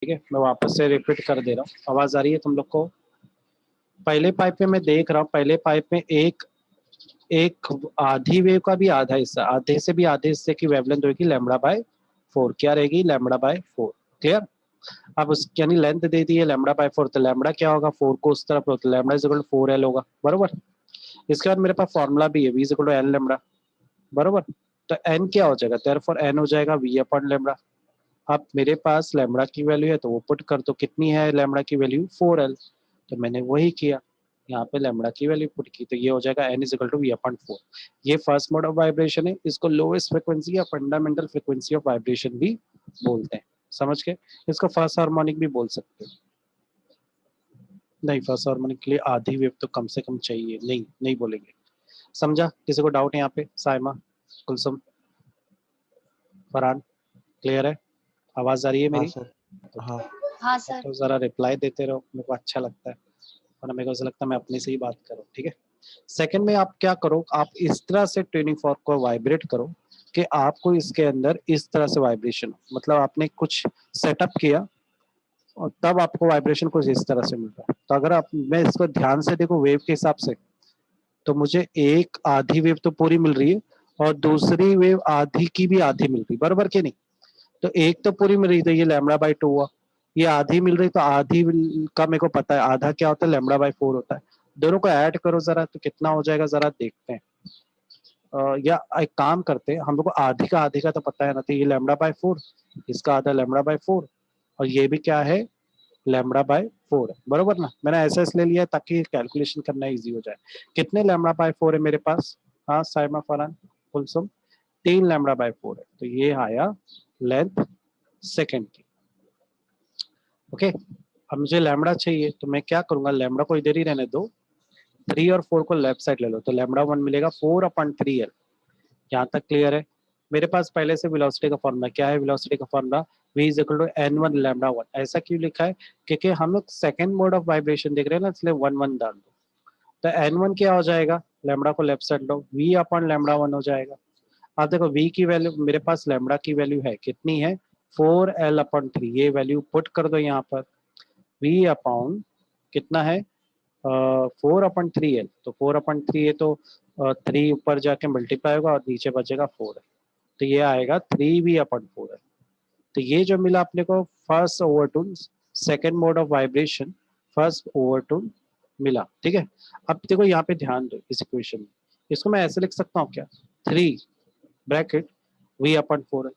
ठीक है, मैं वापस से रिपीट कर दे रहा हूँ। आवाज आ रही है तुम लोग को? पहले पाइप में मैं देख रहा हूँ, पहले पाइप में एक आधी वेव का भी आधा हिस्सा, आधे से भी आधे हिस्से की वेवलेंथ होगी λ/4। क्या रहेगी? λ/4। क्लियर? अब उस यानी लेंथ दे दी है λ/4, तो लैम्बडा क्या होगा? 4 को उस तरफ तो lambda is equal to 4L होगा, बरोबर। इसके बाद मेरे पास फॉर्मूला भी है, V is equal to N lambda, बरोबर। तो N क्या हो जाएगा? देयरफॉर N हो जाएगा V अपॉन लैम्बडा। अब मेरे पास लैम्बडा की वैल्यू है तो वो पुट कर दो, कितनी है लैम्बडा की वैल्यू? 4L। तो मैंने वही किया, यहाँ पे लैम्बडा की वैल्यू पुट की, तो ये हो जाएगा N is equal to V upon 4। ये फर्स्ट मोड ऑफ वाइब्रेशन है, इसको लोएस्ट फ्रिक्वेंसी या फंडामेंटल फ्रिक्वेंसी ऑफ वाइब्रेशन भी बोलते हैं, समझ के? इसको फर्स्ट हार्मोनिक भी बोल सकते हैं। नहीं, फर्स्ट हार्मोनिक के लिए आधी वेव तो कम से कम चाहिए, नहीं नहीं बोलेंगे। समझा? किसी को डाउट है यहाँ पे? साइमा, कुलसुम, फरहान, क्लियर है? आवाज आ रही है हाँ मेरी? सर। हाँ हाँ सर। तो जरा रिप्लाई देते रहो, मेरे को अच्छा लगता है, वरना मेरे को ऐसा लगता है मैं अपने से ही बात करूँ, ठीक है? सेकंड में आप क्या करो, आप इस तरह से ट्यूनिंग फॉर्क को वाइब्रेट करो कि आपको इसके अंदर इस तरह से वाइब्रेशन, मतलब आपने कुछ सेटअप किया और तब आपको वाइब्रेशन कुछ इस तरह से मिल रहा है। तो अगर आप, मैं इसको ध्यान से देखो वेव के हिसाब से, तो मुझे एक आधी वेव तो पूरी मिल रही है और दूसरी वेव आधी की भी आधी मिल रही, बरोबर कि नहीं? तो एक तो पूरी मिल रही, तो ये λ/2 हुआ। ये आधी मिल रही, तो आधी का मेरे को पता है आधा क्या होता है, λ/4 होता है। दोनों को ऐड करो जरा, तो कितना हो जाएगा जरा देखते हैं। या एक काम करते हैं, हम लोग को आधी का तो पता है ना, तो ये λ/4, इसका आधा λ/4, और ये भी क्या है? λ/4 है, बरोबर ना? मैंने ऐसा इसलिए लिया ताकि कैलकुलेशन करना इजी हो जाए। कितने λ/4 है मेरे पास? हाँ साइमा, फरहान, कुलसुम, 3 λ/4 है। तो ये आया लेंथ सेकेंड की। ओके, अब मुझे लैम्बडा चाहिए, तो मैं क्या करूंगा, लैम्बडा को इधर ही रहने दो, 3 और 4 को लेफ्ट साइड ले लो, तो λ1 मिलेगा 4/3L। यहाँ तक क्लियर है? मेरे पास पहले से वेलोसिटी का फॉर्मूला क्या है? वेलोसिटी का formula v is equal to n1 λ1। ऐसा क्यों लिखा है? क्योंकि हम लोग सेकंड मोड ऑफ वाइब्रेशन देख रहे हैं ना, इसलिए 1 1 डाल दो। तो n1 क्या हो जाएगा? लैम्बडा को लेफ्ट साइड लो, v अपॉन λ1 हो जाएगा। अब देखो v की वैल्यू, मेरे पास लैम्बडा की वैल्यू है कितनी है? 4L/3। ये वैल्यू पुट कर दो यहाँ पर, v अपॉन कितना है? 4/3L। तो 4/3 है तो 3 ऊपर जाके मल्टीप्लाई होगा और नीचे बचेगा 4 है, तो ये आएगा 3v/4 है। तो ये जो मिला अपने को first overtone, second mode of vibration, first overtone मिला, ठीक है? अब देखो यहाँ पे ध्यान दो, इस इक्वेशन में इसको मैं ऐसे लिख सकता हूँ क्या? 3 ब्रैकेट v/4L।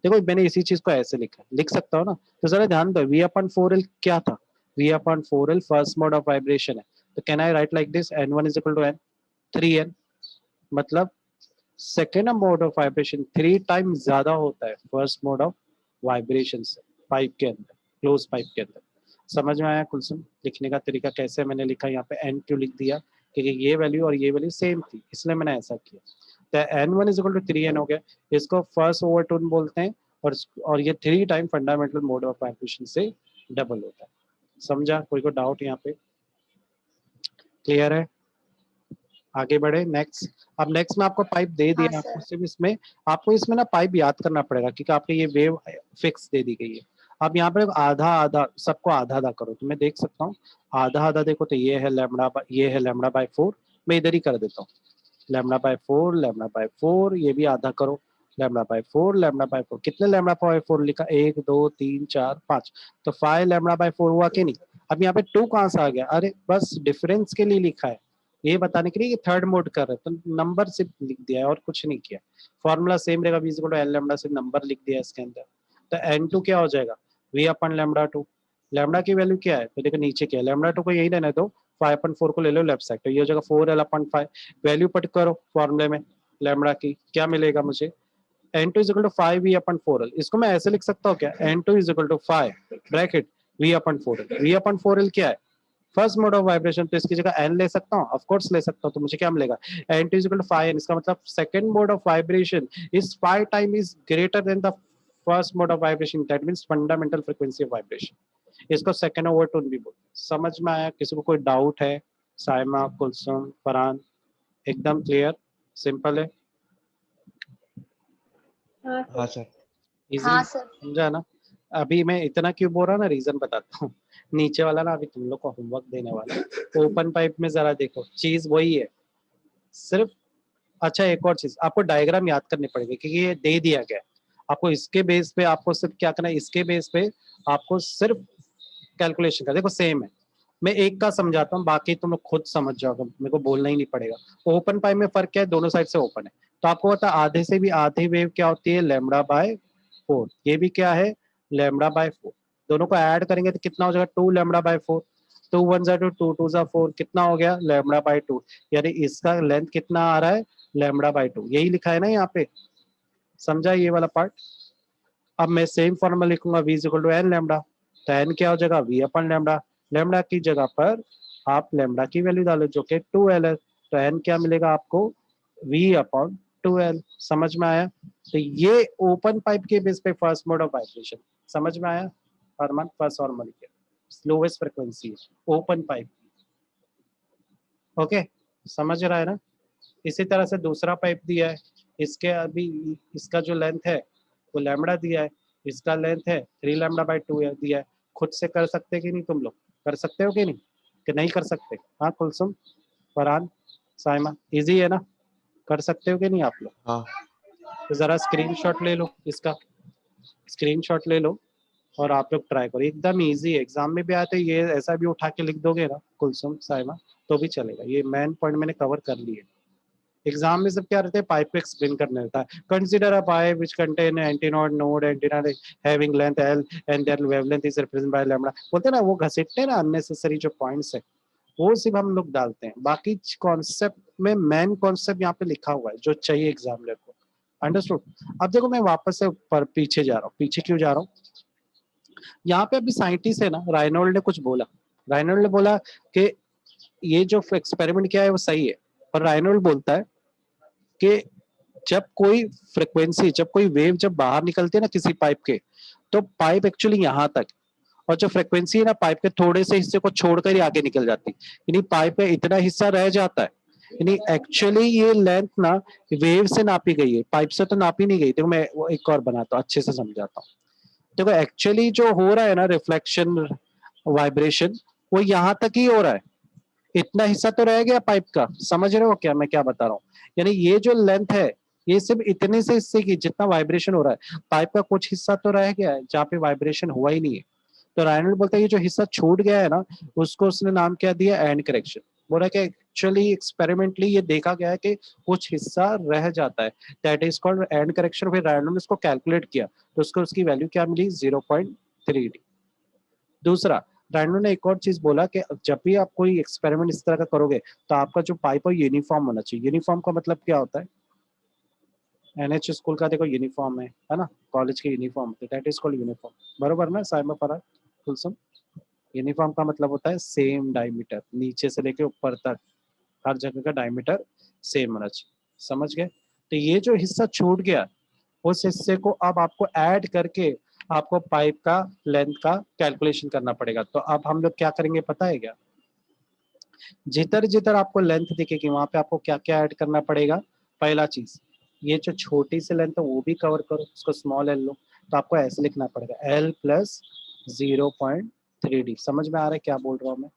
देखो मैंने इसी चीज को ऐसे लिखा, लिख सकता हूँ ना? तो जरा ध्यान दो, v/4L क्या था? v/4L first mode of vibration है, तो can I write like this, n1 is equal to n 3n, मतलब second mode of vibration 3 time ज्यादा होता है फर्स्ट मोड ऑफ वाइब्रेशन से, पाइप के अंदर, क्लोज पाइप के अंदर। समझ में आया कुलसुम? लिखने का तरीका कैसे मैंने लिखा, यहाँ पे n क्यों लिख दिया? क्योंकि ये वैल्यू और ये वैल्यू सेम थी, इसलिए मैंने ऐसा किया। तो n1 is equal to 3n हो गया, इसको फर्स्ट ओवरटोन बोलते हैं, और ये 3 time fundamental mode of vibration से डबल होता है। समझा? कोई को डाउट यहाँ पे? क्लियर है? आगे बढ़े नेक्स्ट। अब नेक्स्ट में आपको पाइप दे हाँ दिया, आपको सर। सिर्फ इसमें, आपको इसमें ना पाइप याद करना पड़ेगा, क्योंकि आपके ये वेव फिक्स दे दी गई है। अब यहाँ पे आधा आधा, सबको आधा आधा करो, तो मैं देख सकता हूँ आधा आधा। देखो तो ये है ये है λ/4, मैं इधर ही कर देता हूँ, λ/4 λ/4, ये भी आधा करो, λ/4 λ/4। कितने λ/4 लिखा? 1 2 3 4 5, तो 5 λ/4 हुआ कि नहीं? अब यहाँ पे 2 कहाँ से आ गया? अरे बस डिफरेंस के लिए लिखा है, ये बताने के लिए कि थर्ड मोड कर रहे, तो नंबर सिर्फ लिख दिया है और कुछ नहीं किया। फॉर्मूला सेम रहेगा, v is equal to n lambda, सिर्फ नंबर लिख दिया इसके अंदर। तो n2 क्या हो जाएगा? v/λ2। लैम्बडा की वैल्यू क्या है? तो देखो नीचे क्या है, λ2 को यही रहने दो, 5/4 को ले लो लेफ्ट साइड, तो ये हो जाएगा 4L/5। वैल्यू पुट करो फॉर्मूले में लैम्बडा की, क्या मिलेगा मुझे? n2 is equal to 5v/4L। इसको मैं ऐसे लिख सकता हूँ क्या? n2 is equal to 5 bracket v/4L। v/4L क्या है? फर्स्ट मोड ऑफ वाइब्रेशन, तो इसकी जगह n ले सकता हूँ, ऑफ कोर्स ले सकता हूँ। तो मुझे क्या मिलेगा? n2 is equal to 5n। इसका मतलब second mode of vibration is 5 time is greater than the first mode of vibration, that means fundamental frequency of vibration. इसको सेकंड ओवरटोन भी बोलते हैं। समझ में आया? किसी को कोई डाउट है? साइमा, कुलसुम, फरहान, एकदम क्लियर, सिंपल है, हाँ सर। इजी, हाँ सर। समझा ना? अभी मैं इतना क्यों बोल रहा ना, रीजन बताता हूँ। नीचे वाला ना अभी तुम लोग को होमवर्क देने वाला, ओपन पाइप में जरा देखो चीज वही है सिर्फ। अच्छा एक और चीज आपको डायग्राम याद करनी पड़ेगी क्योंकि ये दे दिया गया है आपको, इसके बेस पे आपको सिर्फ क्या करना है, इसके बेस पे आपको सिर्फ कैलकुलेशन का देखो सेम है। मैं एक का समझाता हूँ, बाकी तुम लोग खुद समझ जाओगे, मेरे को बोलना ही नहीं पड़ेगा। ओपन पाइप में फर्क क्या है, दोनों साइड से ओपन है, तो आपको पता है आधे से भी आधी वेव क्या होती है, λ/4। ये भी क्या है, λ/4। दोनों को ऐड करेंगे तो कितना हो जाएगा, 2 λ/4। 2 1 टू 2 2 4 कितना हो गया, λ/2। यानी इसका लेंथ कितना आ रहा है, λ/2। यही लिखा है ना यहाँ पे, समझा ये वाला पार्ट। अब मैं सेम फॉर्मूला लिखूंगा, v is equal to N lambda. तो एन क्या हो जाएगा, v अपन लैम्डा। लैम्डा की जगह पर आप लैम्डा की वैल्यू डालो जो कि 2l है, तो एन क्या मिलेगा आपको, v अपॉन 2l। समझ में आया। तो ये ओपन पाइप के बेस पे फर्स्ट मोड ऑफ वाइब्रेशन, समझ में आया। हरमान फर्स्ट हार्मोनिक के स्लोवेस्ट फ्रीक्वेंसी है ओपन पाइप। ओके समझ रहा है ना। इसी तरह से दूसरा पाइप दिया है, इसके अभी इसका जो लेंथ है वो लैम्बडा दिया है, इसका लेंथ है 3λ/2 दिया है। खुद से कर सकते कि नहीं, तुम लोग कर सकते हो कि नहीं, कि नहीं कर सकते। हाँ कुलसुम, फरहान, साइमा, इजी है ना, कर सकते हो कि नहीं आप लोग। हाँ तो जरा स्क्रीनशॉट ले लो इसका, स्क्रीनशॉट ले लो और आप लोग ट्राई करो, एकदम इजी है। एग्जाम में भी आते ये ऐसा भी उठा के लिख दोगे ना कुलसुम साइमा तो भी चलेगा। ये मेन पॉइंट मैंने कवर कर लिए। एग्जाम में सब क्या रहते हैं, पाइप को एक्सप्लेन करने रहता है। Consider a pipe which contain antinode node antenna having length l and their wavelength is represented by lambda. बोलते हैं ना वो घसीटते हैं ना अननेसेसरी जो पॉइंट्स है, वो सिर्फ हम लोग डालते हैं। बाकी कॉन्सेप्ट में मेन कॉन्सेप्ट यहाँ पे लिखा हुआ है जो चाहिए एग्जामिनर को। अंडरस्टूड। अब देखो मैं वापस से पर पीछे जा रहा हूँ, पीछे क्यों जा रहा हूँ, यहाँ पे अभी साइंटिस्ट है ना राइनोल्ड ने कुछ बोला। राइनोल्ड ने बोला कि ये जो एक्सपेरिमेंट किया है वो सही है, पर राइनोल्ड बोलता है कि जब कोई फ्रिक्वेंसी, जब कोई वेव जब बाहर निकलती है ना किसी पाइप के, तो पाइप एक्चुअली यहाँ तक, और जो फ्रिक्वेंसी है ना पाइप के थोड़े से हिस्से को छोड़कर ही आगे निकल जाती है, यानी पाइप में इतना हिस्सा रह जाता है। यानी एक्चुअली ये लेंथ ना वेव से नापी गई है, पाइप से तो नापी नहीं गई। देखो मैं वो एक और बनाता हूँ, अच्छे से समझाता हूँ। देखो एक्चुअली जो हो रहा है ना रिफ्लेक्शन वाइब्रेशन, वो यहाँ तक ही हो रहा है, इतना हिस्सा तो रह गया पाइप का। समझ रहे हो क्या मैं क्या बता रहा हूँ। यानी ये जो लेंथ है ये सिर्फ इतने से हिस्से की जितना वाइब्रेशन हो रहा है, पाइप का कुछ हिस्सा तो रह गया है जहाँ पे वाइब्रेशन हुआ ही नहीं है। तो रायनल्ड बोलता है ये जो हिस्सा छूट गया है ना, उसको उसने नाम क्या दिया, एंड करेक्शन। बोला कि एक्चुअली एक्सपेरिमेंटली ये देखा गया है कि कुछ हिस्सा रह जाता है, that is called and correction. फिर रायनल्ड ने इसको कैलकुलेट किया तो उसको उसकी वैल्यू क्या मिली, 0.3d। दूसरा, रैंडो ने एक और चीज बोला कि जब भी आप कोई एक्सपेरिमेंट इस तरह का करोगे तो आपका जो पाइप है यूनिफॉर्म होना चाहिए। यूनिफॉर्म का मतलब क्या होता है, एनएच स्कूल का देखो यूनिफॉर्म है ना, कॉलेज के यूनिफॉर्म होते हैं, दैट इज कॉल्ड यूनिफॉर्म, बरोबर ना साइमा फराज कुलसुम। यूनिफॉर्म का मतलब होता है सेम डायमीटर, नीचे से लेके ऊपर तक हर जगह का डायमीटर सेम होना चाहिए। समझ गए। तो ये जो हिस्सा छूट गया, उस हिस्से को अब आपको ऐड करके आपको पाइप का लेंथ का कैलकुलेशन करना पड़ेगा। तो अब हम लोग क्या करेंगे पता है क्या, जिधर जिधर आपको लेंथ दिखेगी वहां पे आपको क्या क्या ऐड करना पड़ेगा। पहला चीज, ये जो छोटी सी लेंथ है वो भी कवर करो, उसको स्मॉल एल लो। तो आपको ऐसे लिखना पड़ेगा एल प्लस 0.3d। समझ में आ रहा है क्या बोल रहा हूँ मैं।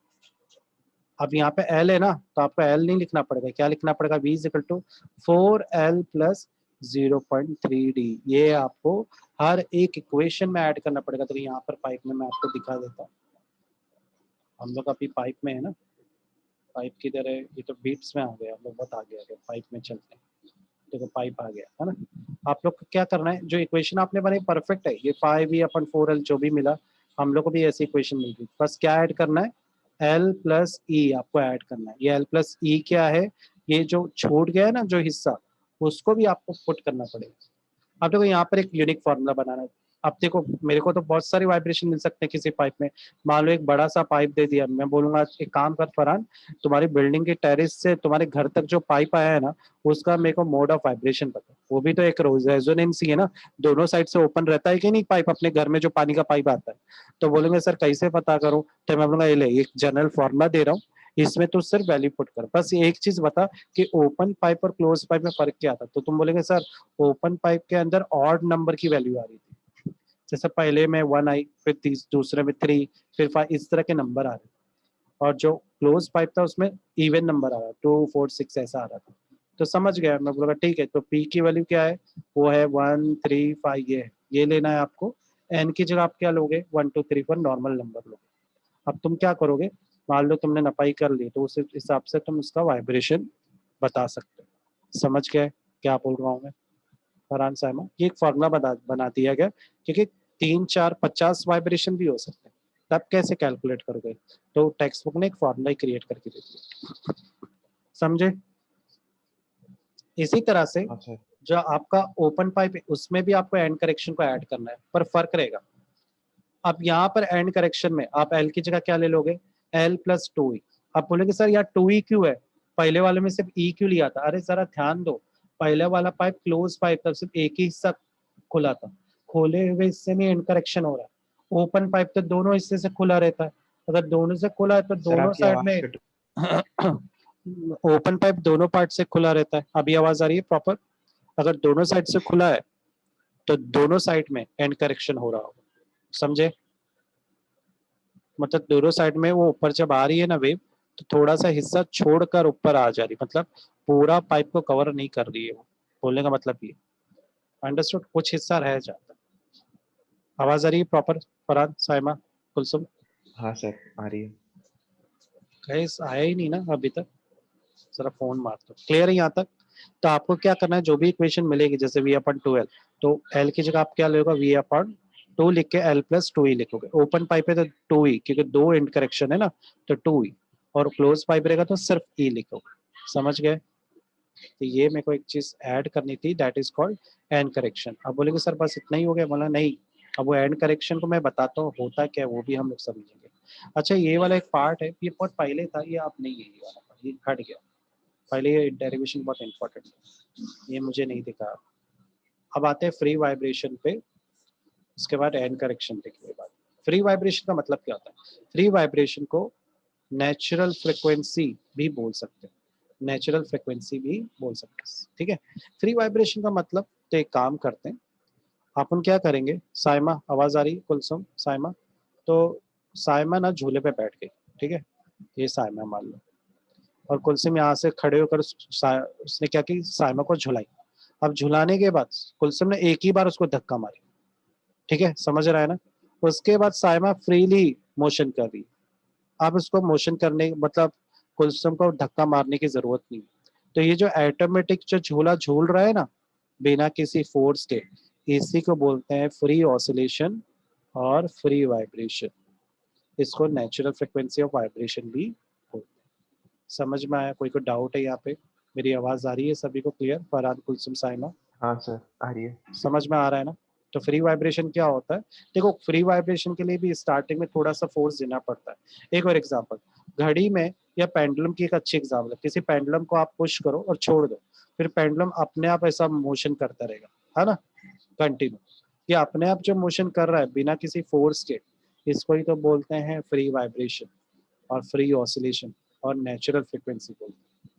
अब यहाँ पे एल है ना, तो आपको एल नहीं लिखना पड़ेगा, क्या लिखना पड़ेगा, v is equal to 4l plus 0.3d। ये आपको हर एक इक्वेशन में ऐड करना पड़ेगा। तो यहाँ पर पाइप में मैं आपको दिखा देता हूँ, हम लोग अभी पाइप में है ना, पाइप की तरह ये तो बीट्स में आ गया, हम लोग बहुत आगे आ गए, पाइप में चलते हैं। देखो पाइप आ गया है ना। आप लोग को क्या करना है, जो इक्वेशन आपने बनाई परफेक्ट है, ये 5e/4l जो भी मिला हम लोग को भी ऐसी इक्वेशन मिल गई। बस क्या ऐड करना है, एल प्लस ई आपको ऐड करना है। ये एल प्लस ई क्या है, ये जो छूट गया है ना जो हिस्सा, उसको भी आपको पुट करना पड़ेगा। अब देखो यहाँ पर एक यूनिक फॉर्मूला बनाना है। अब देखो मेरे को तो बहुत सारे वाइब्रेशन मिल सकते हैं किसी पाइप में। मान लो एक बड़ा सा पाइप दे दिया, मैं बोलूंगा एक काम कर फरहान, तुम्हारी बिल्डिंग के टेरेस से तुम्हारे घर तक जो पाइप आया है ना, उसका मेरे को मोड ऑफ वाइब्रेशन पता। वो भी तो एक रेजोनेंस ही है ना, दोनों साइड से ओपन रहता है कि नहीं पाइप, अपने घर में जो पानी का पाइप आता है। तो बोलेंगे सर कैसे पता करूं, तो मैं बोलूंगा ये ले एक जनरल फॉर्मूला दे रहा हूँ, इसमें तो सिर्फ वैल्यू पुट कर, बस एक चीज बता कि ओपन पाइप और क्लोज पाइप में फर्क क्या था। तो तुम बोलेंगे सर ओपन पाइप के अंदर ऑड नंबर की वैल्यू आ रही थी, जैसे पहले में 1 आई, फिर दूसरे में 3, फिर 5, इस तरह के नंबर आ रहे, और जो क्लोज पाइप था उसमें इवन नंबर आ रहा, 2 4 6 ऐसा आ रहा था। तो समझ गया, मैं बोला ठीक है, तो पी की वैल्यू क्या है, वो है 1 3 5, ये है, ये लेना है आपको। एन की जगह आप क्या लोगे, 1 2 3 4 नॉर्मल नंबर लोगे। अब तुम क्या करोगे, मान लो तुमने नपाई कर ली, तो उस हिसाब से तुम उसका वाइब्रेशन बता सकते हो। समझ गए क्या बोल रहा हूँ मैं फरहान साहिमा? ये एक फॉर्मूला बना दिया गया, क्योंकि 3 4 50 वाइब्रेशन भी हो सकते हैं, तब कैसे कैलकुलेट करोगे? तो टेक्स्ट बुक ने एक फॉर्मूला ही क्रिएट करके दे दिया, समझे? इसी तरह से हाँ सर। जो आपका ओपन पाइप है उसमें भी आपको एंड करेक्शन को ऐड करना है, पर फर्क रहेगा। अब यहाँ पर एंड करेक्शन में आप एल की जगह क्या ले लोगे, एल प्लस 2ई। आप बोलेंगे सर यार 2ई क्यों है, पहले वाले में सिर्फ ई क्यों लिया था? अरे जरा ध्यान दो, पहले वाला पाइप क्लोज पाइप था, सिर्फ एक ही हिस्सा खुला था, खोले हुए हिस्से में एंड करेक्शन हो रहा है। ओपन पाइप तो दोनों हिस्से से खुला रहता है, अगर दोनों से खुला है तो सर दोनों आपकी साइड आवाज में कट। ओपन पाइप दोनों पार्ट से खुला रहता है। अभी आवाज आ रही है प्रॉपर? अगर दोनों साइड से खुला है तो दोनों साइड में एंड करेक्शन हो रहा होगा, समझे? मतलब दोनों साइड में वो ऊपर जब आ रही है ना वेव, तो थोड़ा सा हिस्सा छोड़कर ऊपर आ जा रही, मतलब पूरा पाइप को कवर नहीं कर रही है वो, बोलने का मतलब ये, अंडरस्टूड? कुछ हिस्सा रह जाता है। आवाज आ रही है प्रॉपर फरहान साइमा कुलसुम? हाँ सर आ रही है। गैस आया ही नहीं ना अभी तक, जरा फोन मार दो। क्लियर है यहाँ तक? तो आपको क्या करना है, जो भी इक्वेशन मिलेगी जैसे वी अपॉन 2l, तो l की जगह आप क्या लोगे, वी अपॉन 2 लिख के l प्लस 2e लिखोगे। ओपन पाइप है तो 2e, क्योंकि दो इंड करेक्शन है ना, तो 2e। और क्लोज पाइप रहेगा तो सिर्फ e लिखोगे। समझ गए? तो ये मेरे को एक चीज ऐड करनी थी, that is called and correction. अब बोलेंगे सर बस इतना ही हो गया, बोला नहीं, अब वो एंड करेक्शन को मैं बताता हूँ होता क्या है, वो भी हम लोग समझेंगे। अच्छा ये वाला एक पार्ट है, ये बहुत पहले था, ये आप नहीं है, ये वाला part, ये हट गया। पहले ये डेरिवेशन बहुत इंपॉर्टेंट है, ये मुझे नहीं दिखा। अब आते हैं फ्री वाइब्रेशन पे, उसके बाद एंड करेक्शन देखने के बाद। फ्री वाइब्रेशन का मतलब क्या होता है? फ्री वाइब्रेशन को नेचुरल फ्रिक्वेंसी भी बोल सकते हैं, नेचुरल फ्रिक्वेंसी भी बोल सकते हैं, ठीक है? फ्री वाइब्रेशन का मतलब, तो एक काम करते हैं, अपन क्या करेंगे, साइमा आवाज आ रही है कुलसुम साइमा? तो साइमा ना झूले पे बैठ गई, ठीक है, ये साइमा मान लो, और कुलसुम यहाँ से खड़े होकर उसने क्या की, साइमा को झुलाई। अब झुलाने के बाद कुलसुम ने एक ही बार उसको धक्का मारी, ठीक है, समझ रहा है ना? उसके बाद साइमा फ्रीली मोशन कर रही है। अब उसको मोशन करने मतलब कुलसुम को धक्का मारने की जरूरत नहीं। तो ये जो ऑटोमेटिक जो झूला झूल रहा है ना, बिना किसी फोर्स के, इसी को बोलते हैं फ्री ऑसिलेशन और फ्री वाइब्रेशन। इसको नेचुरल फ्रिक्वेंसी ऑफ वाइब्रेशन भी बोलते हैं। समझ में आया? कोई को डाउट है यहाँ पे? मेरी आवाज आ रही है सभी को क्लियर? फरहान कुलसुम साइमा हाँ सर आ रही है। समझ में आ रहा है ना? तो फ्री वाइब्रेशन क्या होता है? देखो फ्री वाइब्रेशन के लिए भी स्टार्टिंग में थोड़ा सा फोर्स देना पड़ता है। एक और एग्जांपल, घड़ी में या पेंडुलम की एक अच्छी एग्जांपल है, किसी पेंडुलम को आप पुश करो और छोड़ दो, फिर पेंडुलम अपने आप ऐसा मोशन करता रहेगा, है ना, कंटिन्यू। ये अपने आप जो मोशन कर रहा है बिना किसी फोर्स के, इसको ही तो बोलते हैं फ्री वाइब्रेशन और फ्री ऑसिलेशन और नेचुरल फ्रिक्वेंसी बोलते हैं।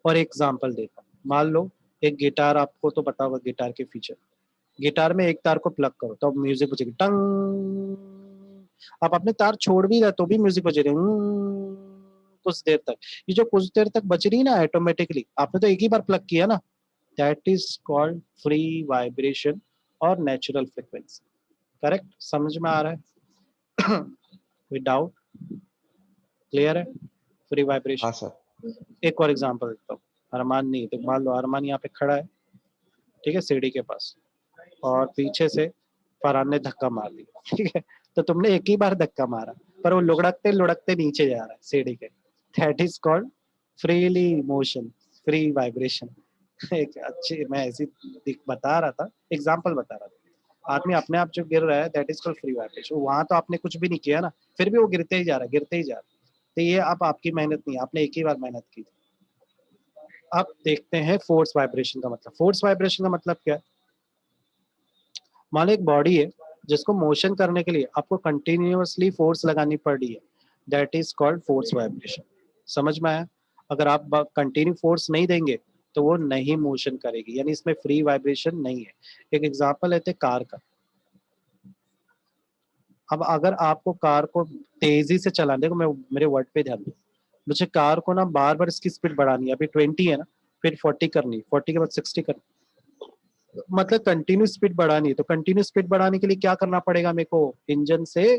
और एग्जांपल देता हूँ, मान लो एक गिटार, आपको तो पता होगा गिटार के फीचर। गिटार में एक तार को प्लग करो तो म्यूजिक बजेगी टंग, आप अपने तार छोड़ भी रहे तो भी म्यूजिक बज रही है कुछ देर तक। ये जो कुछ देर तक बज रही है ना ऑटोमेटिकली, आपने तो एक ही बार प्लग किया ना, that is called free vibration और नेचुरल फ्रिक्वेंसी। करेक्ट? समझ में आ रहा है? कोई डाउट? क्लियर है? फ्री हाँ वाइब्रेशन। सर। एक और एग्जांपल देता हूँ, अरमान नहीं तो मान लो अरमान यहाँ पे खड़ा है, ठीक है, सीढ़ी के पास, और पीछे से फरहान ने धक्का मार दिया, ठीक है, तो तुमने एक ही बार धक्का मारा, पर वो लुढ़कते लुढ़कते नीचे जा रहा है सीढ़ी के, that is called freely motion, free vibration. एक अच्छी, मैं ऐसी बता रहा था, एग्जांपल बता रहा था, आदमी अपने आप जो गिर रहा है that is called free vibration. वहां तो आपने कुछ भी नहीं किया ना, फिर भी वो गिरते ही जा रहा है, गिरते ही जा रहा है। तो ये आप आपकी मेहनत नहीं, आपने एक ही बार मेहनत की। अब देखते हैं फोर्स वाइब्रेशन का मतलब। फोर्स वाइब्रेशन का मतलब क्या है? मान लो एक बॉडी है जिसको मोशन करने के लिए आपको कंटिन्यूअसली फोर्स लगानी पड़ रही है, that is called force vibration. समझ में आया? अगर आप कंटिन्यू फोर्स नहीं देंगे तो वो नहीं मोशन करेगी, यानी इसमें फ्री वाइब्रेशन नहीं है। एक एग्जांपल लेते हैं कार का। अब अगर आपको कार को तेजी से चलाने, देखो मैं मेरे वर्ड पे ध्यान दो, मुझे कार को ना बार बार इसकी स्पीड बढ़ानी है, अभी 20 है ना, फिर 40 करनी, 40 के बाद 60 करनी, मतलब कंटिन्यू स्पीड बढ़ानी है। तो कंटिन्यू स्पीड बढ़ाने के लिए क्या करना पड़ेगा, मेरे को इंजन से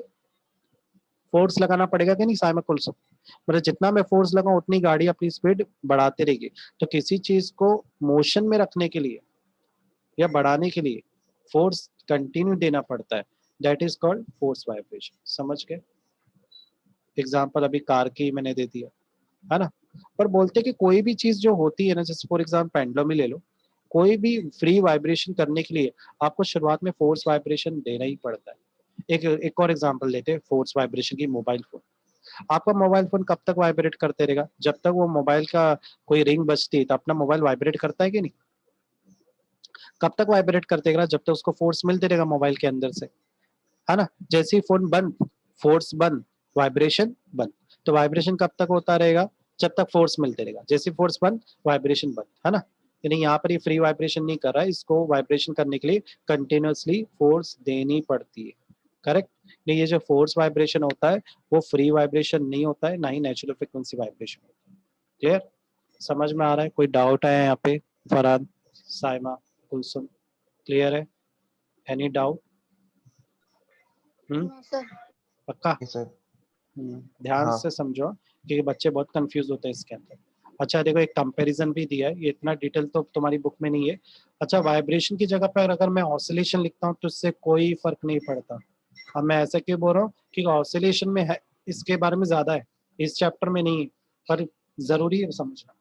फोर्स लगाना पड़ेगा कि नहीं साइमा कुलसुम? मतलब जितना मैं फोर्स लगाऊं उतनी गाड़ी अपनी स्पीड बढ़ाते रहेगी। तो किसी चीज को मोशन में रखने के लिए या बढ़ाने के लिए फोर्स कंटिन्यू देना पड़ता है, that is called force vibration. समझ गए? एग्जाम्पल अभी कार की मैंने दे दिया, है ना। पर बोलते कि कोई भी चीज जो होती है ना, जैसे फॉर एग्जाम्पल पेंडुलम ही ले लो, कोई भी फ्री वाइब्रेशन करने के लिए आपको शुरुआत में फोर्स वाइब्रेशन देना ही पड़ता है। एक और एग्जांपल लेते हैं फोर्स वाइब्रेशन की। मोबाइल फोन, आपका मोबाइल फोन कब तक वाइब्रेट करते रहेगा? जब तक वो मोबाइल का कोई रिंग बजती है तो अपना मोबाइल वाइब्रेट करता है कि नहीं? कब तक वाइब्रेट करते रहेगा? जब तक उसको फोर्स मिलते रहेगा मोबाइल के अंदर से, है ना। जैसे ही फोन बंद, फोर्स बंद, वाइब्रेशन बंद। तो वाइब्रेशन कब तक होता रहेगा? जब तक फोर्स मिलते रहेगा। जैसे फोर्स बंद, वाइब्रेशन बंद, है ना। यानी यहाँ पर ये फ्री वाइब्रेशन नहीं कर रहा है, इसको वाइब्रेशन करने के लिए कंटिन्यूअसली फोर्स देनी पड़ती है। करेक्ट? नहीं, ये जो फोर्स वाइब्रेशन होता है वो फ्री वाइब्रेशन नहीं होता है, ना ही नेचुरल फ्रिक्वेंसी वाइब्रेशन होता है। क्लियर? समझ में आ रहा है? कोई डाउट है यहाँ पे? फरहान, साइमा, कुलसुम, क्लियर है? Any doubt? सर। पक्का? सर। ध्यान हाँ से समझो, क्योंकि बच्चे बहुत कंफ्यूज होते हैं इसके अंदर। अच्छा देखो, एक कंपैरिजन भी दिया है, ये इतना डिटेल तो तुम्हारी बुक में नहीं है। अच्छा, वाइब्रेशन की जगह पर अगर मैं ऑसिलेशन लिखता हूँ तो इससे कोई फर्क नहीं पड़ता। अब मैं ऐसा क्यों बोल रहा हूँ कि ऑसिलेशन में है, इसके बारे में ज्यादा है, इस चैप्टर में नहीं है, पर जरूरी है समझना।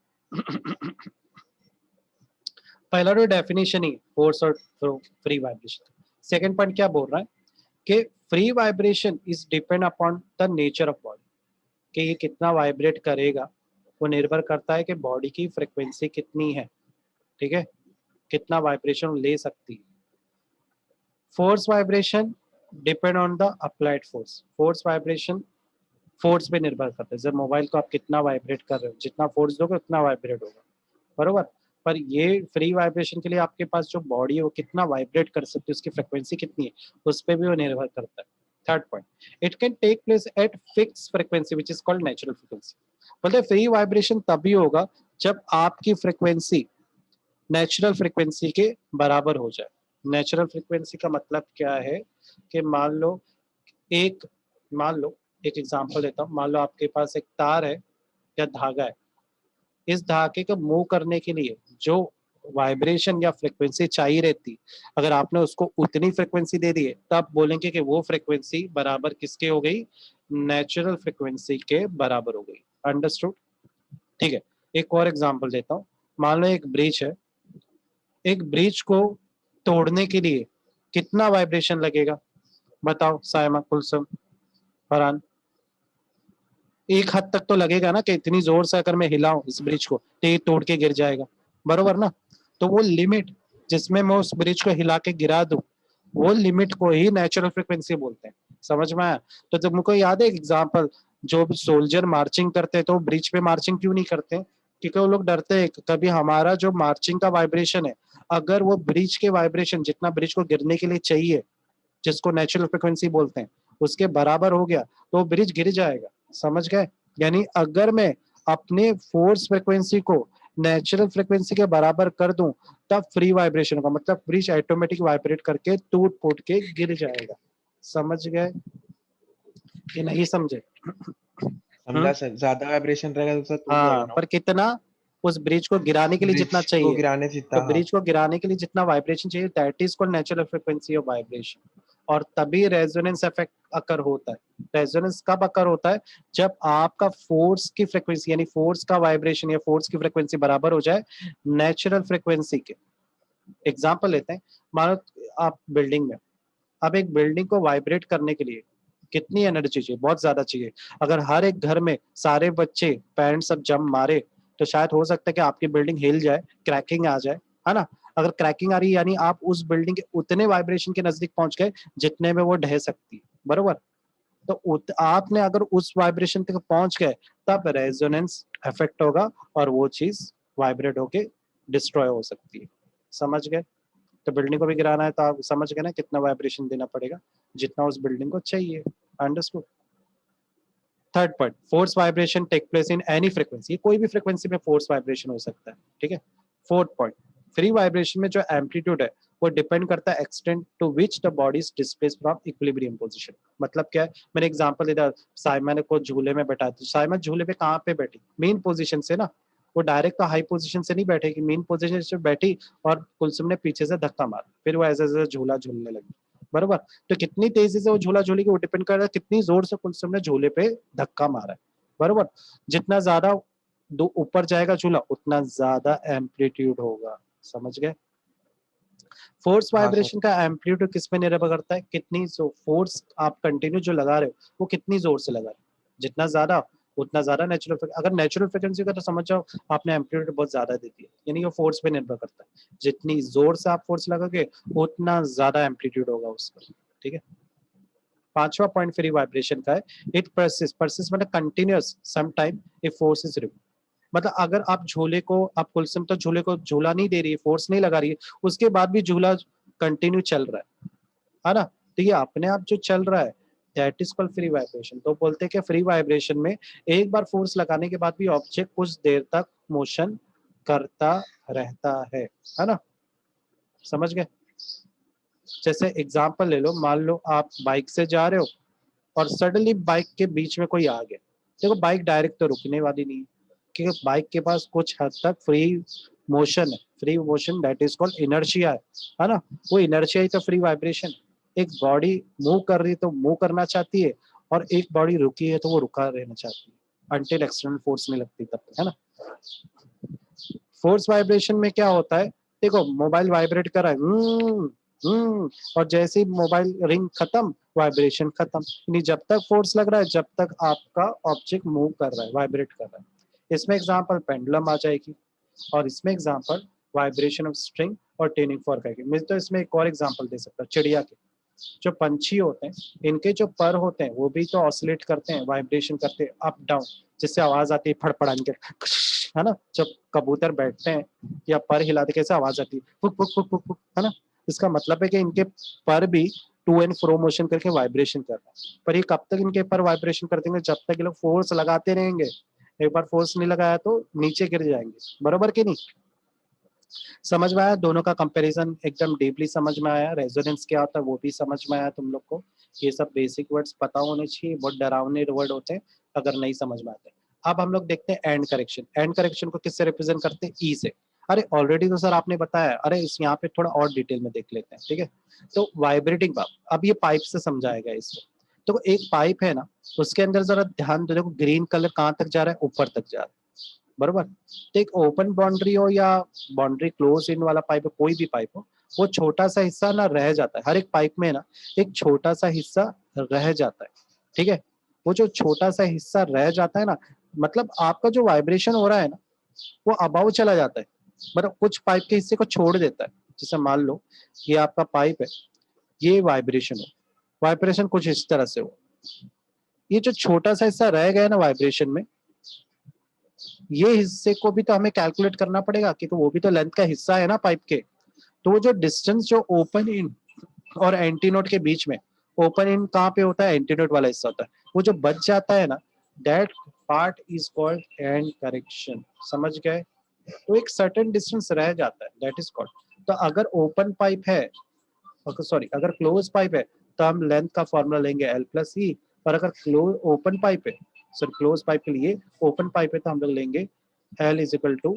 पहला तो डेफिनेशन ही फोर्स और फ्री वाइब्रेशन। सेकंड पॉइंट क्या बोल रहा है कि free vibration is depend upon the nature of body, कि ये कितना वाइब्रेट करेगा वो निर्भर करता है कि बॉडी की फ्रिक्वेंसी कितनी है, ठीक है, कितना वाइब्रेशन ले सकती है। Force vibration depend on the applied force, force vibration force पे निर्भर करता है। जब मोबाइल को आप कितना वाइब्रेट कर रहे हो, जितना फोर्स दोगे उतना वाइब्रेट होगा, बरोबर। पर ये फ्री वाइब्रेशन के लिए आपके पास जो बॉडी है वो कितना वाइब्रेट कर सकती है, उसकी फ्रिक्वेंसी कितनी है, उस पर भी वो निर्भर करता है। Third point, it can take place at fix frequency which is called natural frequency. बोलते फ्री वाइब्रेशन तभी होगा जब आपकी फ्रिक्वेंसी नेचुरल फ्रिक्वेंसी के बराबर हो जाए। नेचुरल फ्रिक्वेंसी का मतलब क्या है कि एक मान लो एक एग्जांपल देता हूँ, मान लो आपके पास एक तार है या धागा है, इस धागे को मूव करने के लिए जो वाइब्रेशन या फ्रिक्वेंसी चाहिए रहती, अगर आपने उसको उतनी फ्रिक्वेंसी दे दी है तब बोलेंगे कि वो फ्रिक्वेंसी बराबर किसके हो गई? नेचुरल फ्रिक्वेंसी के बराबर हो गई। अंडरस्टूड? ठीक है, एक और एग्जांपल देता हूँ। मान लो एक ब्रिज है, एक ब्रिज को तोड़ने के लिए कितना वाइब्रेशन लगेगा? बताओ सायमा, कुलसुम, फरहान। एक हद तक तो लगेगा ना, कि इतनी जोर से अगर मैं हिलाऊं इस ब्रिज को तो ये तोड़ के गिर जाएगा, बरोबर ना। तो वो लिमिट जिसमें मैं उस ब्रिज को हिला के गिरा दूं, वो लिमिट को ही नेचुरल फ्रिक्वेंसी बोलते हैं। समझ में आया? तो जब मुझको याद है एग्जाम्पल, जो सोल्जर मार्चिंग करते हैं तो ब्रिज पे मार्चिंग क्यों नहीं करते? क्योंकि वो लोग डरते हैं कभी हमारा जो मार्चिंग का वाइब्रेशन है, अगर वो ब्रिज के वाइब्रेशन जितना ब्रिज को गिरने के लिए चाहिए, जिसको नेचुरल फ्रिक्वेंसी बोलते हैं, उसके बराबर हो गया तो ब्रिज गिर जाएगा। समझ गए? यानी अगर मैं अपने फोर्स फ्रिक्वेंसी को नेचुरल फ्रिक्वेंसी के बराबर कर दूं तब फ्री वाइब्रेशन होगा, मतलब ब्रिज ऑटोमेटिक वाइब्रेट करके टूट फूट के गिर जाएगा। समझ गए कि नहीं समझे? समझा सर, ज्यादा वाइब्रेशन रहेगा तो सर टूट जाएगा हाँ, ना पर कितना? उस ब्रिज को गिराने के लिए जितना ब्रिज को चाहिए, गिराने से तो जितना। हाँ ब्रिज को गिराने के लिए जितना वाइब्रेशन चाहिए, that is called natural frequency of vibration. और तभी रेजोनेंस इफेक्ट अकर होता है। रेजोनेंस कब अकर होता है? जब आपका फोर्स की फ्रिक्वेंसी यानी फोर्स का वाइब्रेशन या फोर्स की फ्रिक्वेंसी बराबर हो जाए नेचुरल फ्रिक्वेंसी के। एग्जाम्पल लेते हैं, मानो आप बिल्डिंग में, अब एक बिल्डिंग को वाइब्रेट करने के लिए कितनी एनर्जी चाहिए? बहुत ज्यादा चाहिए। अगर हर एक घर में सारे बच्चे पेरेंट्स सब जम मारे तो शायद हो सकता है कि आपकी बिल्डिंग हिल जाए, क्रैकिंग आ जाए, है ना। अगर क्रैकिंग आ रही है यानी आप उस बिल्डिंग के उतने वाइब्रेशन के नजदीक पहुंच गए जितने में वो ढह सकती है, बरोबर। तो आपने अगर उस वाइब्रेशन तक पहुंच गए तब रेजोनेंस इफेक्ट होगा और वो चीज वाइब्रेट होके डिस्ट्रॉय हो सकती है। समझ गए? तो बिल्डिंग को भी गिराना है तो आप समझ गए ना कितना वाइब्रेशन देना पड़ेगा, जितना उस बिल्डिंग को चाहिए। Understood. Third point, force vibration take place in any frequency, कोई भी फ्रीक्वेंसी में फोर्स वाइब्रेशन हो सकता है, ठीक है। फोर्थ पॉइंट, फ्री वाइब्रेशन में जो एम्पलीट्यूड है वो डिपेंड करता है extent to which the body is displaced from equilibrium position. मतलब क्या है, मैंने एग्जांपल दे दिया, साइमन को झूले में बैठा दिया, साइमन झूले पे कहाँ पे बैठी, मेन पोजीशन से ना, वो डायरेक्ट तो हाई पोजीशन से नहीं बैठेगी, मेन पोजीशन से बैठी और कुलसुम ने पीछे से धक्का मारा, फिर वो ऐसे ऐसे झूला झूलने लगी, बरोबर। तो कितनी तेजी से वो झूला झूलेगी वो डिपेंड कर रहा है कितनी जोर से कुलसुम ने झूले पे धक्का मारा है, बरोबर। जितना ज्यादा दो ऊपर जाएगा झूला उतना ज्यादा एम्पलीट्यूड होगा, समझ गए। फोर्स हाँ सर। वाइब्रेशन का एम्पलीट्यूड किस पे निर्भर करता है, कितनी फोर्स आप कंटिन्यू जो लगा रहे हो वो कितनी जोर से लगा रहे हो, जितना ज्यादा उतना ज्यादा नेचुरल, अगर नेचुरल फ्रिक्वेंसी का तो समझ जाओ आपने एम्पलीट्यूड बहुत ज्यादा दे दिया, यानी वो फोर्स पे निर्भर करता है, जितनी जोर से आप फोर्स लगाओगे उतना ज्यादा एम्पलीट्यूड होगा उसका, ठीक है। पांचवा पॉइंट फ्री वाइब्रेशन का है, इट परसिस्ट मतलब continuous some time if force is removed. मतलब अगर आप झूले को, आप कुलसुम तो झूले को झूला नहीं दे रही है, फोर्स नहीं लगा रही है, उसके बाद भी झूला कंटिन्यू चल रहा है ना, तो ये अपने आप जो चल रहा है that is called free vibration. तो बोलते हैं कि फ्री वाइब्रेशन में एक बार फोर्स लगाने के बाद भी ऑब्जेक्ट कुछ देर तक मोशन करता रहता है ना, समझ गए। जैसे एग्जांपल ले लो, मान लो आप बाइक से जा रहे हो और सडनली बाइक के बीच में कोई आ गया, देखो बाइक डायरेक्ट तो रुकने वाली नहीं है, क्योंकि बाइक के पास कुछ हद तक फ्री मोशन है, free motion that is called inertia है ना, वो इनर्शिया ही तो फ्री वाइब्रेशन। एक बॉडी मूव कर रही है तो मूव करना चाहती है, और एक बॉडी रुकी है तो वो रुका रहना चाहती है, अनटिल एक्सटर्नल फोर्स नहीं लगती तब तक, है ना। फोर्स वाइब्रेशन में क्या होता है, देखो मोबाइल वाइब्रेट कर रहा है, और जैसे ही मोबाइल रिंग खत्म वाइब्रेशन खत्म, यानी जब तक फोर्स लग रहा है जब तक आपका ऑब्जेक्ट मूव कर रहा है, वाइब्रेट कर रहा है। इसमें एग्जांपल पेंडुलम आ जाएगी, और इसमें एग्जांपल वाइब्रेशन ऑफ स्ट्रिंग और ट्यूनिंग फॉर्क आएगी। मैं तो इसमें एक और एग्जांपल दे सकता हूँ, चिड़िया के जो पंछी होते हैं, इनके जो पर होते हैं वो भी तो ऑसिलेट करते हैं, वाइब्रेशन करते हैं अप डाउन, जिससे आवाज आती है फड़फड़ाने के, है ना। जब कबूतर बैठते हैं या पर हिलाते कैसे आवाज आती है, फुक फुक फुक फुक फुक, है ना। इसका मतलब है कि इनके पर भी टू एंड फ्रो मोशन करके वाइब्रेशन कर रहा है, पर ये कब तक इनके पर वाइब्रेशन कर देंगे, जब तक ये लोग फोर्स लगाते रहेंगे। एक बार फोर्स नहीं लगाया तो नीचे गिर जाएंगे, बरोबर कि नहीं। समझ में आया, दोनों का कंपैरिजन एकदम डीपली समझ में आया, रेजोनेंस क्या होता है वो भी समझ में आया तुम लोग को। ये सब बेसिक वर्ड्स पता होने चाहिए, बहुत डरावने वर्ड होते हैं अगर नहीं समझ में आते। अब हम लोग देखते हैं एंड करेक्शन। एंड करेक्शन को किससे रिप्रेजेंट करते हैं, ई से। अरे ऑलरेडी तो सर आपने बताया, अरे इस यहाँ पे थोड़ा और डिटेल में देख लेते हैं, ठीक है। तो वाइब्रेटिंग पाइप, अब ये पाइप से समझाएगा इसको। तो एक पाइप है ना, उसके अंदर जरा ध्यान दो, देखो ग्रीन कलर कहाँ तक जा रहा है, ऊपर तक जा रहा है, बरोबर। तो एक ओपन बाउंड्री हो या बाउंड्री क्लोज इन वाला पाइप हो, कोई भी पाइप हो, वो छोटा सा हिस्सा ना रह जाता है, हर एक पाइप में ना एक छोटा सा हिस्सा रह जाता है, ठीक है। वो जो छोटा सा हिस्सा रह जाता है ना, मतलब आपका जो वाइब्रेशन हो रहा है ना वो अबाउ चला जाता है, मतलब कुछ पाइप के हिस्से को छोड़ देता है। जैसे मान लो ये आपका पाइप है, ये वाइब्रेशन हो, वाइब्रेशन कुछ इस तरह से हो, ये जो छोटा सा हिस्सा रह गया ना वाइब्रेशन में, ये हिस्से को भी तो हमें कैलकुलेट करना पड़ेगा, क्योंकि वो भी तो लेंथ का हिस्सा है ना पाइप के। तो वो जो डिस्टेंस जो ओपन इन और एंटीनोड के बीच में, ओपन इन कहाँ पे होता है, एंटीनोड वाला हिस्सा होता है, वो जो बच जाता है ना, that part is called and correction, समझ गए। तो एक सर्टेन डिस्टेंस रह जाता है, दैट इज कॉल्ड। तो अगर ओपन पाइप है, सॉरी अगर क्लोज पाइप है तो हम लेंथ का फॉर्मूला लेंगे एल प्लस ई, और अगर क्लोज ओपन पाइप है, सर क्लोज पाइप के लिए ओपन पाइप है तो हम लोग लेंगे एल इज इक्वल टू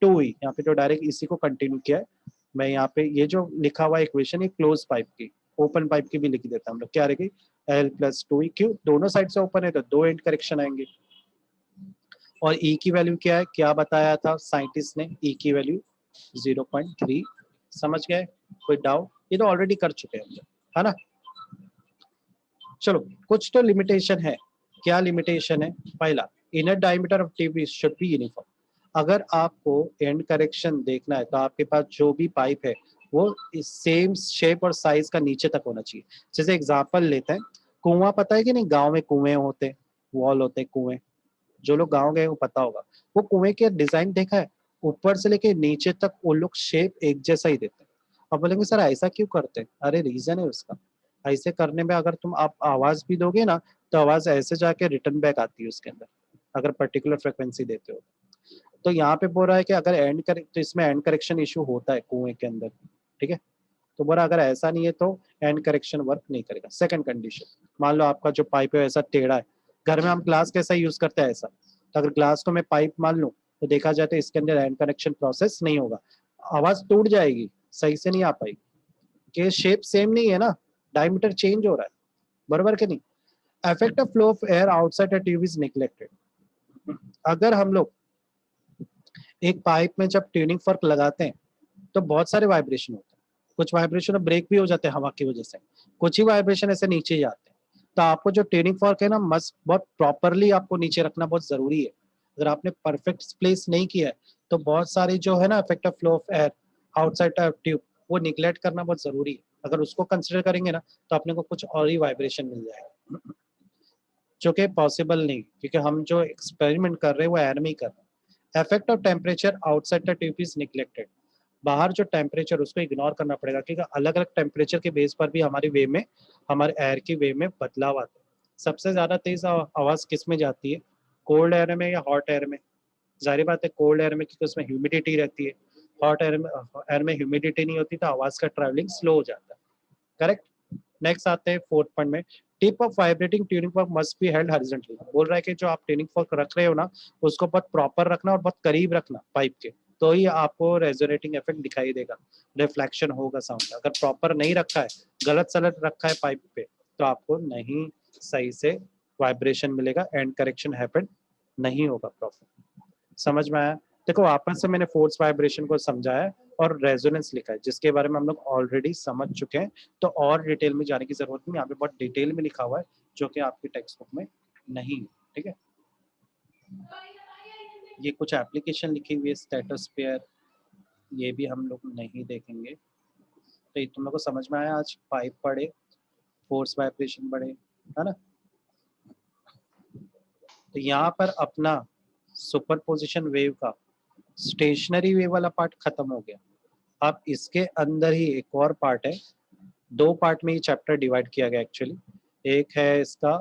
2 ई। यहाँ पे तो डायरेक्ट इसी को कंटिन्यू किया है, मैं यहाँ पे ये जो लिखा हुआ इक्वेशन है क्लोज पाइप की, ओपन पाइप की भी लिख देता हम लोग, क्या रहेगी एल प्लस 2 ई, क्यों दोनों साइड से ओपन है तो दो एंड करेक्शन आएंगे। और ई की वैल्यू क्या है, क्या बताया था साइंटिस्ट ने, ई की वैल्यू 0.3, समझ गए। कोई डाउट, ये तो ऑलरेडी कर चुके हैं हम लोग, है ना। चलो कुछ तो लिमिटेशन है, क्या लिमिटेशन है, पहला inner diameter of tip should be uniform. अगर आपको एंड करेक्शन देखना है तो आपके पास जो भी पाइप है वो सेम शेप और साइज का नीचे तक होना चाहिए। जैसे एग्जांपल लेते हैं, कुआं पता है कि नहीं, गांव में कुएं होते हैं, वॉल होते हैं कुएं, जो लोग गांव गए वो पता होगा। वो कुएं के डिजाइन देखा है, ऊपर से लेके नीचे तक वो लोग शेप एक जैसा ही देते हैं। आप बोलेंगे सर ऐसा क्यों करते हैं? अरे रीजन है उसका। ऐसे करने में अगर तुम आप आवाज भी दोगे ना तो आवाज ऐसे जाके रिटर्न बैक आती है उसके अंदर, अगर पर्टिकुलर फ्रिक्वेंसी देते हो। तो यहाँ पे बोल रहा है कि अगर एंड करे तो इसमें एंड करेक्शन इशू होता है कुएं के अंदर, ठीक है। तो बोला अगर ऐसा नहीं है तो एंड करेक्शन वर्क नहीं करेगा। सेकंड कंडीशन, मान लो आपका जो पाइप है ऐसा टेढ़ा है, घर में हम ग्लास कैसा यूज करते हैं ऐसा, तो अगर ग्लास को मैं पाइप मान लूँ तो देखा जाए तो इसके अंदर एंड कनेक्शन प्रोसेस नहीं होगा, आवाज टूट जाएगी, सही से नहीं आ पाएगी, कि शेप सेम नहीं है ना, डायमीटर चेंज हो रहा है, बराबर के नहीं। Effective flow of air outside a tube is neglected. अगर हम लोग एक पाइप में जब ट्यूनिंग फॉर्क लगाते हैं तो बहुत सारे वाइब्रेशन होते हैं, कुछ वाइब्रेशन ब्रेक भी हो जाते हैं हवा की वजह से, कुछ ही वाइब्रेशन ऐसे नीचे ही आते हैं। तो आपको जो ट्यूनिंग फॉर्क है ना मस्त बहुत प्रॉपरली आपको नीचे रखना बहुत जरूरी है। अगर आपने परफेक्ट प्लेस नहीं किया है तो बहुत सारी जो है ना effective flow of air outside tube वो निगलेक्ट करना बहुत जरूरी है। अगर उसको कंसिडर करेंगे ना तो अपने को कुछ और ही वाइब्रेशन मिल जाएगा, जो कि पॉसिबल नहीं, क्योंकि हम जो एक्सपेरिमेंट कर रहे हैं वो एयर में ही कर रहे हैं। Effect of temperature outside the tube is neglected. बाहर जो टेम्परेचर उसको इग्नोर करना पड़ेगा, क्योंकि अलग अलग टेम्परेचर के बेस पर भी हमारी वे में, हमारे एयर की वे में बदलाव आता है। सबसे ज्यादा तेज आवाज किस में जाती है, कोल्ड एयर में या हॉट एयर में? जाहिर बात है कोल्ड एयर में, क्योंकि उसमें ह्यूमिडिटी रहती है। हॉट एयर में ह्यूमिडिटी नहीं होती तो आवाज का ट्रैवलिंग स्लो हो जाता है, करेक्ट। नेक्स्ट आते हैं फोर्थ पॉइंट में, tip of vibrating tuning fork must be held horizontally. बोल रहा है कि जो आप ट्यूनिंग फॉर्क रख रहे हो ना उसको बहुत प्रॉपर रखना और बहुत करीब रखना पाइप के, तो ही आपको रेजोनेटिंग इफेक्ट दिखाई देगा, रिफ्लेक्शन होगा साउंड का। अगर प्रॉपर नहीं रखा है, गलत सलट रखा है पाइप पे, तो आपको नहीं सही से वाइब्रेशन मिलेगा, एंड करेक्शन हैपन नहीं होगा प्रॉपर। समझ में आया? देखो वापस से मैंने फोर्स वाइब्रेशन को समझाया और रेजोनेंस लिखा है, जिसके बारे में हम लोग ऑलरेडी समझ चुके हैं, तो और डिटेल में जाने की जरूरत नहीं। यहाँ पे बहुत डिटेल में लिखा हुआ है जो कि आपकी टेक्स्ट बुक में नहीं है, ठीक है। ये कुछ एप्लीकेशन लिखी हुई है स्ट्रेटोस्फीयर, ये भी हम लोग नहीं देखेंगे। तो ये तुम लोग को समझ में आया? आज पाइप पढ़े, फोर्स वाइब्रेशन पढ़े, है ना। तो यहाँ पर अपना सुपरपोजिशन वेव का स्टेशनरी वेव वाला पार्ट खत्म हो गया। अब इसके अंदर ही एक और पार्ट है, दो पार्ट में ये चैप्टर डिवाइड किया गया एक्चुअली। एक है इसका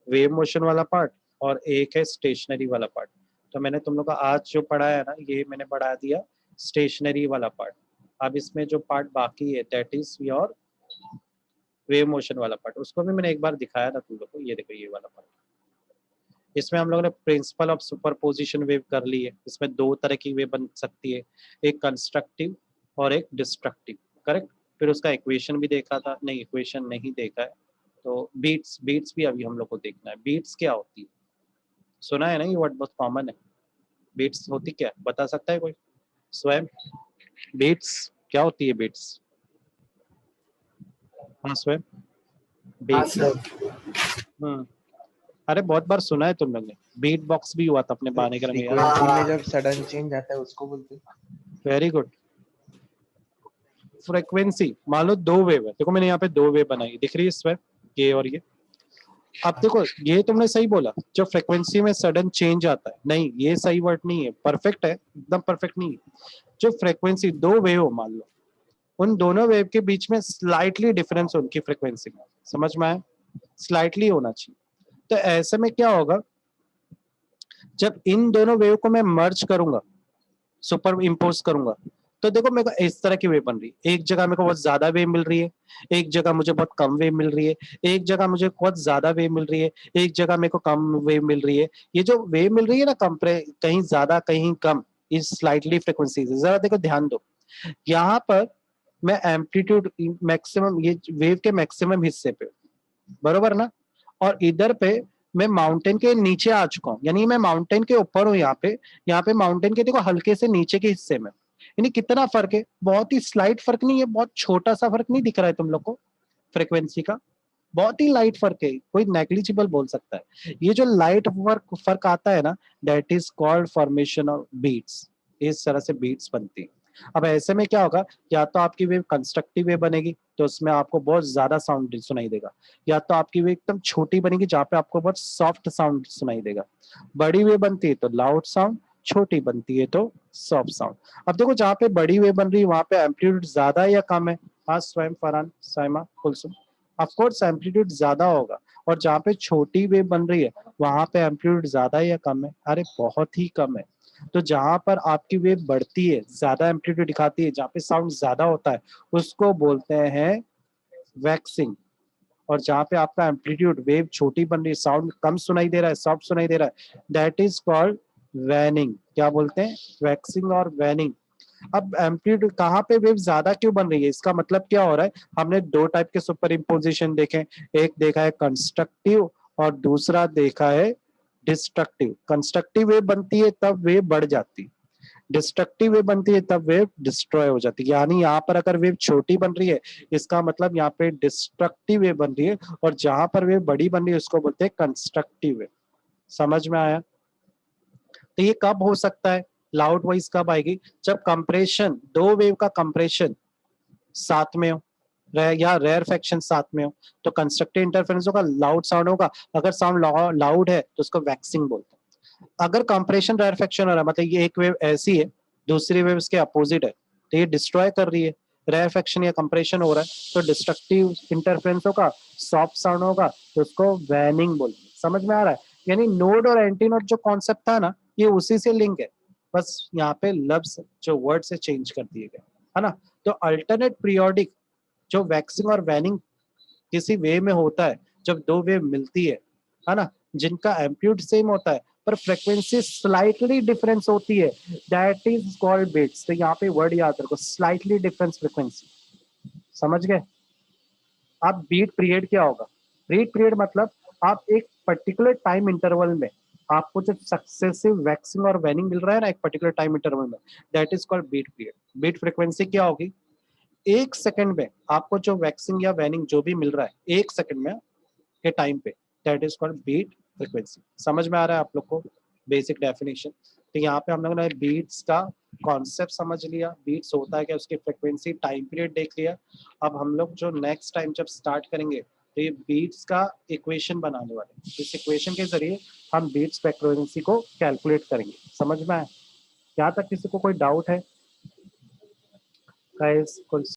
वेव मोशन वाला पार्ट और एक है स्टेशनरी वाला पार्ट। तो मैंने तुम लोग का आज जो पढ़ाया है ना, ये मैंने पढ़ा दिया स्टेशनरी वाला पार्ट। अब इसमें जो पार्ट बाकी है that is your wave motion वाला पार्ट, उसको भी मैंने एक बार दिखाया था तुम लोग को। ये देखो ये वाला पार्ट, इसमें हम लोगों ने प्रिंसिपल ऑफ सुपरपोजिशन वेव कर ली है। इसमें दो तरह की वेव बन सकती है, एक कंस्ट्रक्टिव और एक डिस्ट्रक्टिव, करेक्ट। फिर उसका इक्वेशन भी देखा था, नहीं इक्वेशन नहीं देखा है। तो बीट्स, बीट्स भी अभी हम लोग को देखना है। बीट्स क्या होती है, सुना है ना, ये वर्ड बहुत कॉमन है। बीट्स होती क्या है, बता सकता है कोई स्वयं? बीट्स क्या होती है? बीट्स, हाँ स्वयं बीट्स। अरे बहुत बार सुना है तुम लोग ने, बीट बॉक्स भी हुआ था अपने बाने क्रम में यार। फ्रीक्वेंसी में जब सडन चेंज आता है उसको बोलते हैं। Very good. फ्रीक्वेंसी, मान लो दो वेव है, देखो मैंने यहाँ पे दो वेव बनाई, दिख रही है इसमें, ये और ये। अब देखो ये तुमने सही बोला, जो फ्रीक्वेंसी में सडन चेंज आता है, नहीं ये सही वर्ड नहीं है, परफेक्ट है, एकदम परफेक्ट नहीं है। जो फ्रीक्वेंसी दो वेव हो मान लो, उन दोनों वेव के बीच में स्लाइटली डिफरेंस उनकी फ्रीक्वेंसी में, समझ में आया? स्लाइटली होना चाहिए। तो ऐसे में क्या होगा, जब इन दोनों वेव को मैं मर्ज करूंगा, सुपर इम्पोज करूंगा, तो देखो मेरे को इस तरह की वेव बन रही है। एक जगह मेरे को बहुत ज्यादा वेव मिल रही है, एक जगह मुझे बहुत कम वेव मिल रही है, एक जगह मुझे बहुत ज्यादा वेव मिल रही है, एक जगह मेरे को कम वेव मिल रही है। ये जो वेव मिल रही है ना, कहीं ज्यादा कहीं कम, इस स्लाइटली फ्रिक्वेंसी, जरा देखो ध्यान दो। यहाँ पर मैं एम्पलीट्यूड मैक्सिमम, ये वेव के मैक्सिमम हिस्से पे, बरोबर ना, और इधर पे मैं माउंटेन के नीचे आ चुका हूँ, यानी मैं माउंटेन के ऊपर हूँ यहाँ पे माउंटेन के देखो हल्के से नीचे के हिस्से में। यानी कितना फर्क है, बहुत ही स्लाइट फर्क नहीं है, बहुत छोटा सा फर्क नहीं दिख रहा है तुम लोग को फ्रीक्वेंसी का, बहुत ही लाइट फर्क है, कोई नेग्लिजिबल बोल सकता है। ये जो लाइट फर्क आता है ना, that is called formation of beats. इस तरह से बीट्स बनती है। अब ऐसे में क्या होगा, या तो आपकी वेव कंस्ट्रक्टिव वेव बनेगी तो उसमें आपको बहुत ज्यादा साउंड सुनाई देगा, या तो आपकी वेव एकदम छोटी बनेगी जहाँ पे आपको बहुत सॉफ्ट साउंड सुनाई देगा। बड़ी वेव बनती है तो लाउड साउंड, छोटी बनती है तो सॉफ्ट साउंड। अब देखो जहाँ पे बड़ी वेव बन रही है वहां पे एम्पलीट्यूड ज्यादा है या कम है? हाँ स्वयं, Farhan, Saima, Kulsum, of course amplitude ज्यादा होगा। और जहाँ पे छोटी वेव बन रही है वहां पे एम्पलीट्यूड ज्यादा है या कम है? अरे बहुत ही कम है। तो जहां पर आपकी वेव बढ़ती है, ज्यादा एम्पलीट्यूड दिखाती है, जहाँ पे साउंड ज्यादा होता है, उसको बोलते हैं वैक्सिंग। और जहाँ पे आपका एम्पलीट्यूड वेव छोटी बन रही है, साउंड कम सुनाई दे रहा है, सॉफ्ट सुनाई दे रहा है, दैट इज कॉल्ड वैनिंग। क्या बोलते हैं? वैक्सिंग और वैनिंग। अब एम्पलीट्यूड कहाँ पे वेव ज्यादा क्यों बन रही है, इसका मतलब क्या हो रहा है? हमने दो टाइप के सुपर इम्पोजिशन देखे, एक देखा है कंस्ट्रक्टिव और दूसरा देखा है डिस्ट्रक्टिव। कंस्ट्रक्टिव वेव बनती है तब वेव बढ़ जाती है, डिस्ट्रक्टिव वेव बनती है तब वेव डिस्ट्रॉय हो जाती है। यानी यहाँ पर अगर वेव छोटी बन रही है इसका मतलब यहाँ पे डिस्ट्रक्टिव वेव बन रही है, और जहां पर वेव बड़ी बन रही है उसको बोलते हैं कंस्ट्रक्टिव वेव। समझ में आया? तो ये कब हो सकता है? लाउड वॉइस कब आएगी? जब कंप्रेशन, दो वेव का कंप्रेशन साथ में हो, या रेयर फ्रैक्शन साथ में हो, तो कंस्ट्रक्टिव इंटरफेरेंस होगा, लाउड साउंड होगा। अगर साउंड लाउड है तो उसको वैक्सिंग बोलते हैं। अगर कंप्रेशन रेयरफेक्शन हो रहा है, मतलब ये एक वेव ऐसी है, दूसरी वेव इसके अपोजिट है, तो ये डिस्ट्रॉय कर रही है। रेयरफेक्शन या कंप्रेशन हो रहा है तो डिस्ट्रक्टिव इंटरफेरेंस होगा, सॉफ्ट साउंड होगा, तो उसको वैनिंग बोलते हैं। समझ में आ रहा है? यानी नोड और एंटी नोड जो कॉन्सेप्ट था ना, ये उसी से लिंक है, बस यहाँ पे लफ्ज जो वर्ड से चेंज कर दिए गए, है ना? तो अल्टरनेट पीरियोडिक जो वैक्सिंग और वैनिंग किसी वे में होता है, जब दो वेव मिलती है ना, जिनका एम्पलीट्यूड सेम होता है पर फ्रीक्वेंसी स्लाइटली डिफरेंस होती है, दैट इज कॉल्ड बीट्स। तो यहाँ पे वर्ड याद रखो, स्लाइटली डिफरेंस फ्रीक्वेंसी। समझ गए? आप बीट पीरियड क्या होगा? बीट पीरियड मतलब आप एक पर्टिकुलर टाइम इंटरवल में आपको जो सक्सेसिव वैक्सिंग और वैनिंग मिल रहा है ना एक पर्टिकुलर टाइम इंटरवल में, that is called beat period. Beat frequency क्या होगी? एक सेकंड में आपको जो वैक्सिंग या वैनिंग जो भी मिल रहा है एक सेकंड में के टाइम पे, that is called beat frequency. समझ में आ रहा है आप लोग को बेसिक डेफिनेशन? तो यहाँ पे हम लोगों ने बीट्स का कॉन्सेप्ट समझ लिया, बीट्स होता है क्या, उसकी फ्रीक्वेंसी, टाइम पीरियड देख लिया। अब हम लोग जो नेक्स्ट टाइम जब स्टार्ट करेंगे तो ये बीट्स का इक्वेशन बनाने वाले, इस इक्वेशन के जरिए हम बीट्स फ्रीक्वेंसी को कैलकुलेट करेंगे। समझ में आया? यहाँ तक किसी को कोई डाउट है? गाइस